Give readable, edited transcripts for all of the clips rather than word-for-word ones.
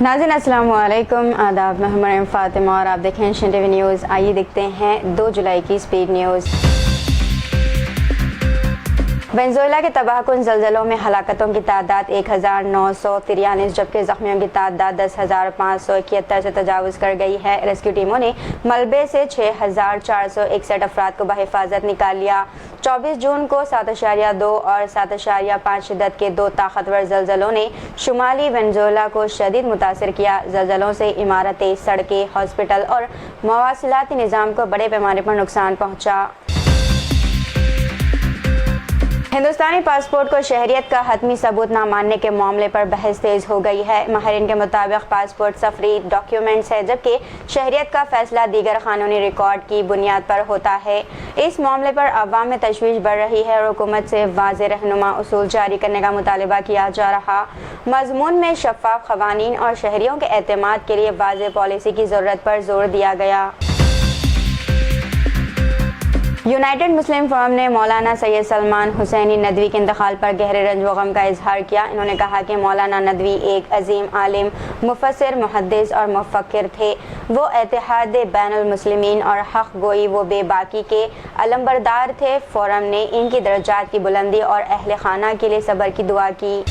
नाज़रीन अस्सलामु अलैकुम, आदाब। मैं हूं मरियम फातिमा और आप देखें एशियन टीवी न्यूज़। आइए देखते हैं 2 जुलाई की स्पीड न्यूज़। वेनेजुएला के तबाहकुन ज़लज़लों में हलाकतों की तादाद 1943, जबकि ज़ख्मियों की तादाद 10,571 से तजावुज़ कर गई है। रेस्क्यू टीमों ने मलबे से 6,461 अफराद को बहिफाजत निकाल लिया। 24 जून को 7.2 और 7.5 शिद्दत के 2 ताकतवर ज़लज़लों ने शुमाली वेनेजुएला को शदीद मुतासिर किया। ज़लज़लों से इमारतें, सड़कें, हॉस्पिटल और मवासिलाती निज़ाम को बड़े पैमाने पर नुकसान पहुँचा। हिंदुस्तानी पासपोर्ट को शहरियत का हतमी सबूत न मानने के मामले पर बहस तेज हो गई है। माहिरीन के मुताबिक पासपोर्ट सफरी डॉक्यूमेंट्स है, जबकि शहरियत का फैसला दीगर कानूनी रिकॉर्ड की बुनियाद पर होता है। इस मामले पर अवाम में तशवीश बढ़ रही है और हुकूमत से वाज़ेह रहनुमा उसूल जारी करने का मुतालबा किया जा रहा। मज़मून में शफ़ाफ़ क़वानीन और शहरियों के एतमाद के लिए वाज़ेह पॉलिसी की ज़रूरत पर जोर दिया गया। यूनाइटेड मुस्लिम फोरम ने मौलाना सैयद सलमान हुसैनी नदवी के इंतकाल पर गहरे रंज व गम का इजहार किया। इन्होंने कहा कि मौलाना नदवी एक अजीम आलिम, मुफस्सिर, मुहद्दिस और मुफक्किर थे। वो इत्तेहाद बैनुल मुस्लिमीन और हक़ गोई व बेबाकी के अलमबरदार थे। फोरम ने इनकी दर्जात की बुलंदी और अहले खाना के लिए सब्र की दुआ की।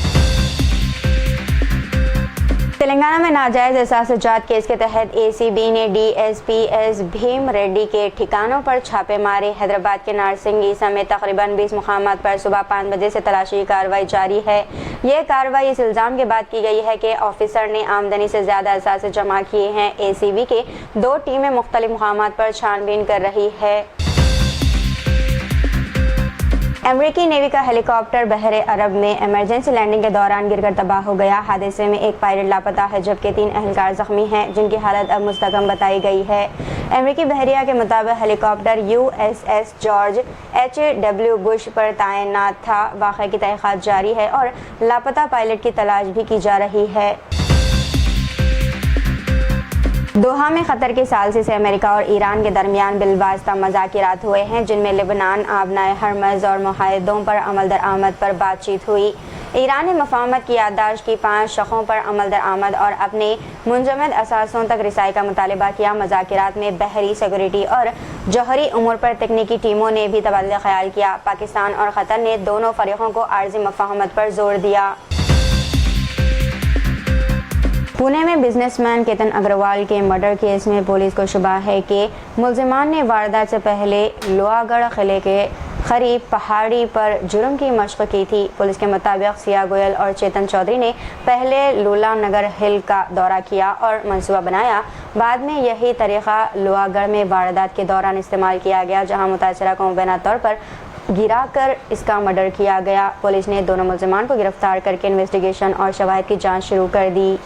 तेलंगाना में नाजायज़ एहसास-ए-जात केस के तहत ACB ने DSPS भीम रेड्डी के ठिकानों पर छापे मारे। हैदराबाद के नारसिंगी समेत तकरीबन 20 मुकामात पर सुबह 5 बजे से तलाशी कार्रवाई जारी है। यह कार्रवाई इस इल्ज़ाम के बाद की गई है कि ऑफिसर ने आमदनी से ज़्यादा एहसास जमा किए हैं। ACB के 2 टीमें मुख्तलिफ मुकामात पर छानबीन कर रही है। अमेरिकी नेवी का हेलीकॉप्टर बहरे अरब में इमरजेंसी लैंडिंग के दौरान गिरकर तबाह हो गया। हादसे में एक पायलट लापता है, जबकि 3 एहलकार जख्मी हैं, जिनकी हालत अब मुस्तकम बताई गई है। अमेरिकी बहरिया के मुताबिक helicopter USS George H.W. Bush पर तैनात था। वाक़े की तहक़ीक़ात जारी है और लापता पायलट की तलाश भी की जा रही है। दोहा में क़तर की सालसी से अमेरिका और ईरान के दरमियान बिलवास्ता मज़ाकिरात हुए हैं, जिनमें लेबनान, आबनाए हरमज़ और मुआहदों पर अमल दरामद पर बातचीत हुई। ईरान ने मफ़ाहमत की याददाश्त की 5 शक़ों पर अमल दरामद और अपने मुंजमद असासों तक रिसाई का मुतालबा किया। मज़ाकिरात में बहरी, सिक्योरिटी और जौहरी उमूर पर तकनीकी टीमों ने भी तबादला ख्याल किया। पाकिस्तान और क़तर ने दोनों फ़रीक़ों को आर्ज़ी मफ़ाहमत पर जोर दिया। पुणे में बिजनेसमैन केतन अग्रवाल के मर्डर केस में पुलिस को शुबा है कि मुल्ज़िमान ने वारदात से पहले लोहागढ़ किले के करीब पहाड़ी पर जुर्म की मशक़ की थी। पुलिस के मुताबिक सिया गोयल और चेतन चौधरी ने पहले लूला नगर हिल का दौरा किया और मंसूबा बनाया। बाद में यही तरीक़ा लोहागढ़ में वारदात के दौरान इस्तेमाल किया गया, जहाँ मुतासरा को मुबैना तौर पर गिरा कर इसका मर्डर किया गया। पुलिस ने दोनों मुल्ज़िमान को गिरफ्तार करके इन्वेस्टिगेशन और शवाहिद की जाँच शुरू कर दी।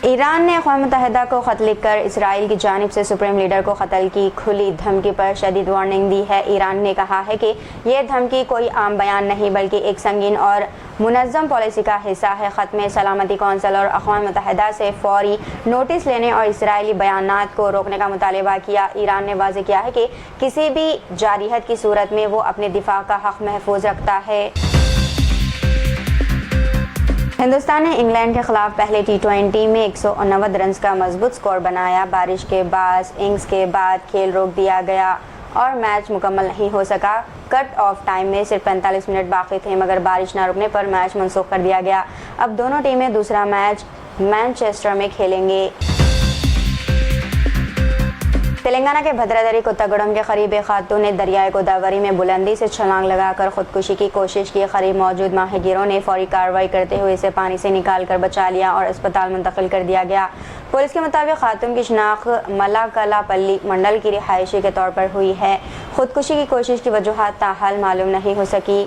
ईरान ने अक़वाम मुत्तहिदा को ख़त लिखकर इसराइल की जानिब से सुप्रीम लीडर को कत्ल की खुली धमकी पर शदीद वार्निंग दी है। ईरान ने कहा है कि यह धमकी कोई आम बयान नहीं, बल्कि एक संगीन और मुनज़्ज़म पॉलिसी का हिस्सा है। ख़त में सलामती कौंसिल और अक़वाम मुत्तहिदा से फ़ौरी नोटिस लेने और इसराइली बयानात को रोकने का मुतालबा किया। ईरान ने वाज़ेह किया है कि किसी भी जारिहत की सूरत में वो अपने दिफा का हक़ महफूज रखता है। हिंदुस्तान ने इंग्लैंड के खिलाफ पहले T20 में 190 रन का मजबूत स्कोर बनाया। बारिश के बाद इनिंग्स के बाद खेल रोक दिया गया और मैच मुकम्मल नहीं हो सका। कट ऑफ टाइम में सिर्फ 45 मिनट बाकी थे, मगर बारिश न रुकने पर मैच मनसूख कर दिया गया। अब दोनों टीमें दूसरा मैच मैनचेस्टर में खेलेंगे। तेलंगाना के भद्रादरी कोत्तागुडम के करीब एक खातून ने दरियाए गोदावरी में बुलंदी से छलांग लगाकर खुदकुशी की कोशिश की। करीब मौजूद माहिगीरों ने फौरी कार्रवाई करते हुए इसे पानी से निकाल कर बचा लिया और अस्पताल मुंतकिल कर दिया गया। पुलिस के मुताबिक खातून की शनाख्त मलाकलापल्ली मंडल की रिहायशी के तौर पर हुई है। खुदकुशी की कोशिश की वजूहात ताहाल मालूम नहीं हो सकी।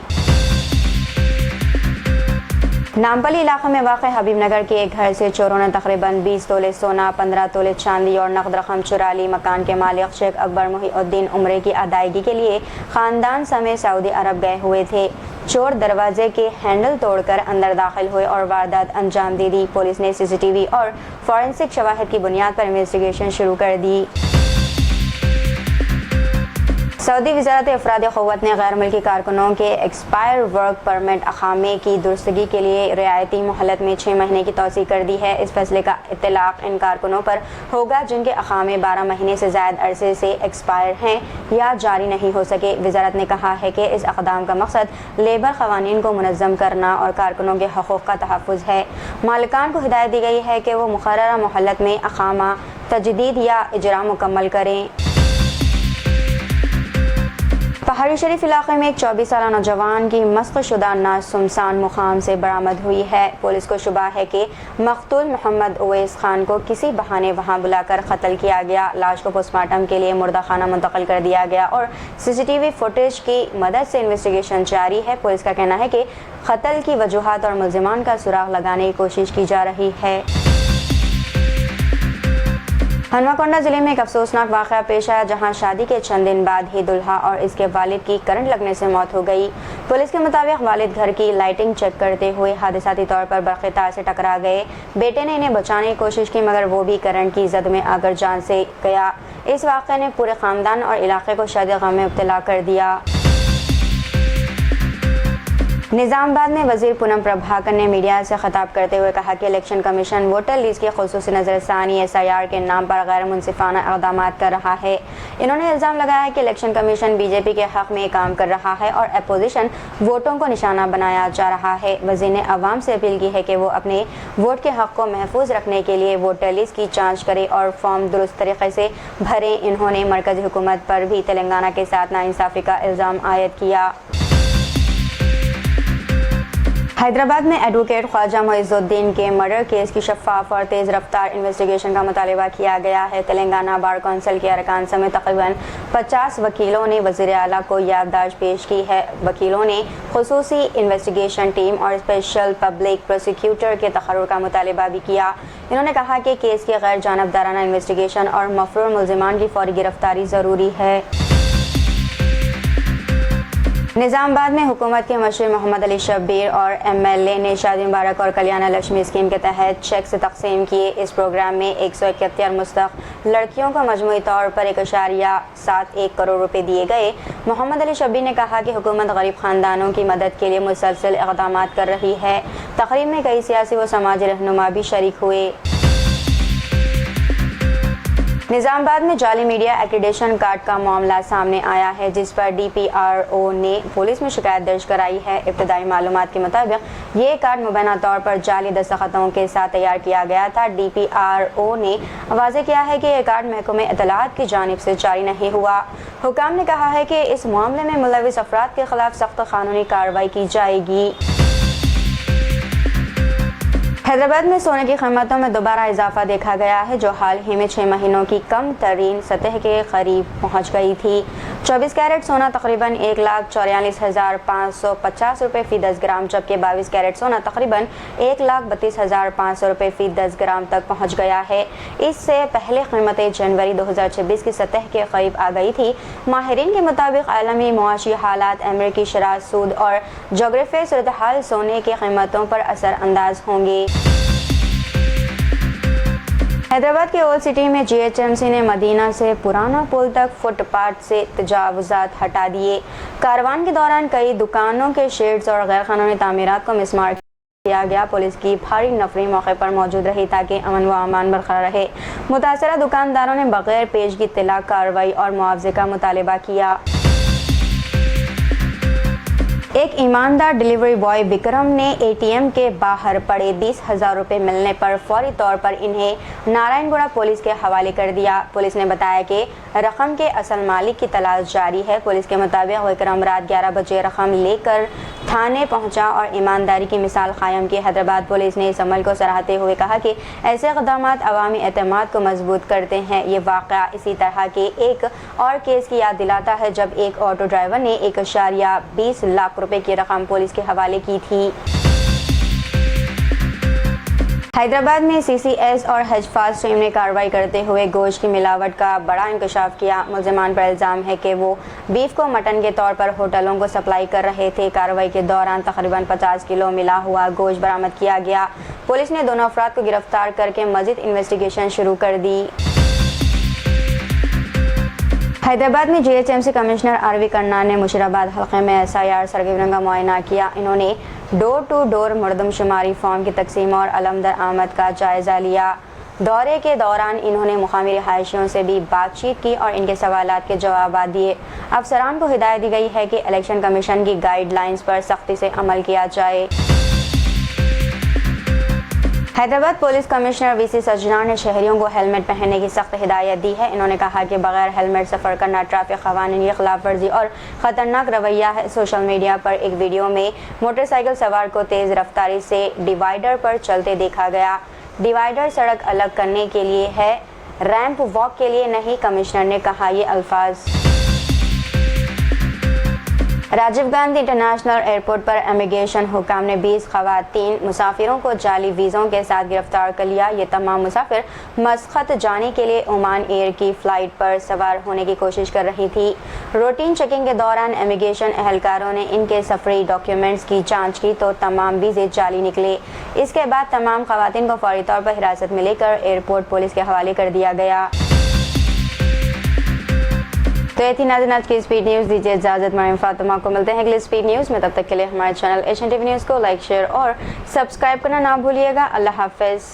नामपल्ली इलाके में वाक़ हबीब नगर के एक घर से चोरों ने तकरीबन 20 तोले सोना, 15 तोले चांदी और नकद रकम चुरा ली। मकान के मालिक शेख अकबर मुहीउद्दीन उम्रे की अदायगी के लिए ख़ानदान समेत सऊदी अरब गए हुए थे। चोर दरवाजे के हैंडल तोड़कर अंदर दाखिल हुए और वारदात अंजाम दे दी। पुलिस ने CCTV और फॉरेंसिक शवाहिद की बुनियाद पर इन्वेस्टिगेशन शुरू कर दी। सऊदी वज़ारत अफराद क़ुव्वत ने गैर मुल्की कारकुनों के एक्सपायर वर्क परमिट अकामे की दुरुस्तगी के लिए रियायती मोहलत में 6 महीने की तौसीक़ कर दी है। इस फैसले का इत्तलाक़ इन कारकुनों पर होगा जिनके अकामे 12 महीने से ज़ायद अरसे से एक्सपायर हैं या जारी नहीं हो सके। वज़ारत ने कहा है कि इस इक़दाम का मकसद लेबर क़वानीन को मुनज़्ज़म करना और कारकुनों के हक़ूक़ का तहफ़्फ़ुज़ है। मालिकान को हिदायत दी गई है कि वो मुक़र्ररा मोहलत में अकामा तजदीद या इजरा मुकम्मल करें। पहाड़ी शरीफ इलाके में एक 24 साला नौजवान की मस्ख़ शुदा नाश सुमसान मुकाम से बरामद हुई है। पुलिस को शुबा है कि मक़तूल मोहम्मद उवैस खान को किसी बहाने वहां बुलाकर कत्ल किया गया। लाश को पोस्टमार्टम के लिए मुर्दा खाना मुंतकिल कर दिया गया और CCTV फुटेज की मदद से इन्वेस्टिगेशन जारी है। पुलिस का कहना है कि कत्ल की वजूहात और मुल्ज़िमान का सुराग लगाने की कोशिश की जा रही है। हनुमाकोंडा जिले में एक अफसोसनाक वाक़या पेश आया जहां शादी के चंद दिन बाद ही दुल्हा और इसके वालिद की करंट लगने से मौत हो गई। पुलिस के मुताबिक वालिद घर की लाइटिंग चेक करते हुए हादसाती तौर पर बरक़ी तार से टकरा गए। बेटे ने इन्हें बचाने की कोशिश की मगर वो भी करंट की जद में आकर जान से गया। इस वाक़े ने पूरे ख़ानदान और इलाके को शदीद गम में मुब्तला कर दिया। निज़ामाबाद में वज़ीर पूनम प्रभाकर ने मीडिया से खिताब करते हुए कहा कि इलेक्शन कमीशन वोटर लिस्ट की ख़ुसूसी नज़रसानी SIR के नाम पर गैर मुनसिफाना इक़दाम कर रहा है। इन्होंने इल्ज़ाम लगाया कि इलेक्शन कमीशन BJP के हक़ में काम कर रहा है और अपोजिशन वोटों को निशाना बनाया जा रहा है। वज़ीर ने अवाम से अपील की है कि वो अपने वोट के हक़ को महफूज रखने के लिए वोटर लिस्ट की जाँच करें और फॉर्म दुरुस्त तरीके से भरें। इन्होंने मरकज़ी हुकूमत पर भी तेलंगाना के साथ नाइंसाफ़ी का इल्ज़ाम आयद किया। हैदराबाद में एडवोकेट ख्वाजा मोइज़ुद्दीन के मर्डर केस की शफ़ाफ और तेज़ रफ्तार इन्वेस्टिगेशन का मुतालबा किया गया है। तेलंगाना बार कौंसिल के अरकान समेत तकरीबन 50 वकीलों ने वज़ीर आला को याददाश्त पेश की है। वकीलों ने खुसूसी इन्वेस्टिगेशन टीम और स्पेशल पब्लिक प्रोसिक्यूटर के तक़र्रुर का मुतालबा भी किया। इन्होंने कहा कि केस की गैर जानबदाराना इन्वेस्टिगेशन और मफरूर मुल्ज़िमान की फौरी गिरफ्तारी ज़रूरी है। निज़ामाबाद में हुकूमत के मशीर मोहम्मद अली शब्बीर और MLA ने शादी मुबारक और कल्याण लक्ष्मी स्कीम के तहत चेक से तकसीम किए। इस प्रोग्राम में 171 मुस्तहक़ लड़कियों को मजमूई तौर पर 1.71 करोड़ रुपए दिए गए। मोहम्मद अली शब्बीर ने कहा कि हुकूमत गरीब ख़ानदानों की मदद के लिए मुसलसल इक़दामात कर रही है। तक़रीब में कई सियासी व समाजी रहनुमा भी शरीक हुए। निज़ामाबाद में जाली मीडिया एक्रीडेशन कार्ड का मामला सामने आया है जिस पर DPRO ने पुलिस में शिकायत दर्ज कराई है। इब्तदाई मालूमात के मुताबिक ये कार्ड मुबैना तौर पर जाली दस्तखतों के साथ तैयार किया गया था। DPRO ने वाज़ेह किया है कि यह कार्ड महकमे इत्तलाआत की जानिब से जारी नहीं हुआ। हुकाम ने कहा है कि इस मामले में मुलविस अफराद के खिलाफ सख्त कानूनी कार्रवाई की जाएगी। हैदराबाद में सोने की कीमतों में दोबारा इजाफा देखा गया है जो हाल ही में 6 महीनों की कम तरीन सतह के करीब पहुंच गई थी। 24 कैरेट सोना तकरीबन 1,44,550 रुपये फ़ी 10 ग्राम जबकि 22 कैरेट सोना तकरीबन 1,32,500 रुपये फ़ी 10 ग्राम तक पहुंच गया है। इससे पहले कीमतें जनवरी 2026 की सतह के करीब आ गई थी। माहिरीन के मुताबिक आलमी मुआशी हालात, अमेरिकी शराह सूद और जोग्राफियाई सूरत हाल सोने की कीमतों पर असर अंदाज होंगे। हैदराबाद के ओल्ड सिटी में GHMC ने मदीना से पुराना पुल तक फुटपाथ से तजावुज़ात हटा दिए। कारवान के दौरान कई दुकानों के शेड्स और गैर कानूनी तामीरात को मिसमार किया गया। पुलिस की भारी नफरी मौके पर मौजूद रही ताकि अमन व अमान बरकरार रहे। मुतासरा दुकानदारों ने बगैर पेशगी इत्तला कार्रवाई और मुआवजे का मुतालबा किया। एक ईमानदार डिलीवरी बॉय विक्रम ने ATM के बाहर पड़े 20,000 रुपये मिलने पर फौरी तौर पर इन्हें नारायणगुड़ा पुलिस के हवाले कर दिया। पुलिस ने बताया कि रकम के असल मालिक की तलाश जारी है। पुलिस के मुताबिक विक्रम रात 11 बजे रकम लेकर थाने पहुंचा और ईमानदारी की मिसाल कायम की। हैदराबाद पुलिस ने इस अमल को सराहते हुए कहा कि ऐसे इक़दामात अवामी एतमाद को मजबूत करते हैं। ये वाक़या इसी तरह के एक और केस की याद दिलाता है जब एक ऑटो ड्राइवर ने 1.20 लाख रुपए की रकम पुलिस के हवाले की थी। हैदराबाद में CCS और हजफाज टीम ने कार्रवाई करते हुए गोश्त की मिलावट का बड़ा इंकशाफ किया। मुल्ज़िमान पर इल्ज़ाम है कि वो बीफ को मटन के तौर पर होटलों को सप्लाई कर रहे थे। कार्रवाई के दौरान तकरीबन 50 किलो मिला हुआ गोश्त बरामद किया गया। पुलिस ने दोनों अफराद को गिरफ्तार करके मज़ीद इन्वेस्टिगेशन शुरू कर दी। حیدرآباد میں GHMC کمشنر آروی کرنان نے مشیرآباد حلقے میں SIR سرگرمیوں کا معائنہ کیا۔ انہوں نے ڈور ٹو ڈور مردم شماری فارم کی تقسیم اور علم درآمد کا جائزہ لیا۔ دورے کے دوران انہوں نے مقامی رہائشیوں سے بھی بات چیت کی اور ان کے سوالات کے جوابات دیے۔ افسران کو ہدایت دی گئی ہے کہ الیکشن کمیشن کی گائیڈ لائنز پر سختی سے عمل کیا جائے۔ حیدرآباد پولیس کمشنر VC سجنار نے شہریوں کو ہیلمٹ پہننے کی سخت ہدایت دی ہے۔ انہوں نے کہا کہ بغیر ہیلمٹ سفر کرنا ٹریفک قوانین کی خلاف ورزی اور خطرناک رویہ ہے۔ سوشل میڈیا پر ایک ویڈیو میں موٹر سائیکل سوار کو تیز رفتاری سے ڈیوائیڈر پر چلتے دیکھا گیا۔ ڈیوائیڈر سڑک الگ کرنے کے لیے ہے، ریمپ واک کے لیے نہیں، کمشنر نے کہا یہ الفاظ۔ راجیو گاندھی انٹرنیشنل ایئرپورٹ پر امیگریشن حکام نے 20 خواتین مسافروں کو جعلی ویزوں کے ساتھ گرفتار کر لیا۔ یہ تمام مسافر مسقط جانے کے لیے عمان ایئر کی فلائٹ پر سوار ہونے کی کوشش کر رہی تھی۔ روٹین چیکنگ کے دوران امیگریشن اہلکاروں نے ان کے سفری ڈاکیومنٹس کی جانچ کی تو تمام ویزے جعلی نکلے۔ اس کے بعد تمام خواتین کو فوری طور پر حراست میں لے کر ایئرپورٹ پولیس کے حوالے کر دیا گیا۔ تو یہ تھی ناظرین آج کی اسپیڈ نیوز۔ دیجیے اجازت، مریم فاطمہ کو ملتے ہیں اگلی اسپیڈ نیوز میں، تب تک کے لیے ہمارے چینل HNTV نیوز کو لائک، شیئر اور سبسکرائب کرنا نہ بھولیے گا۔ اللہ حافظ۔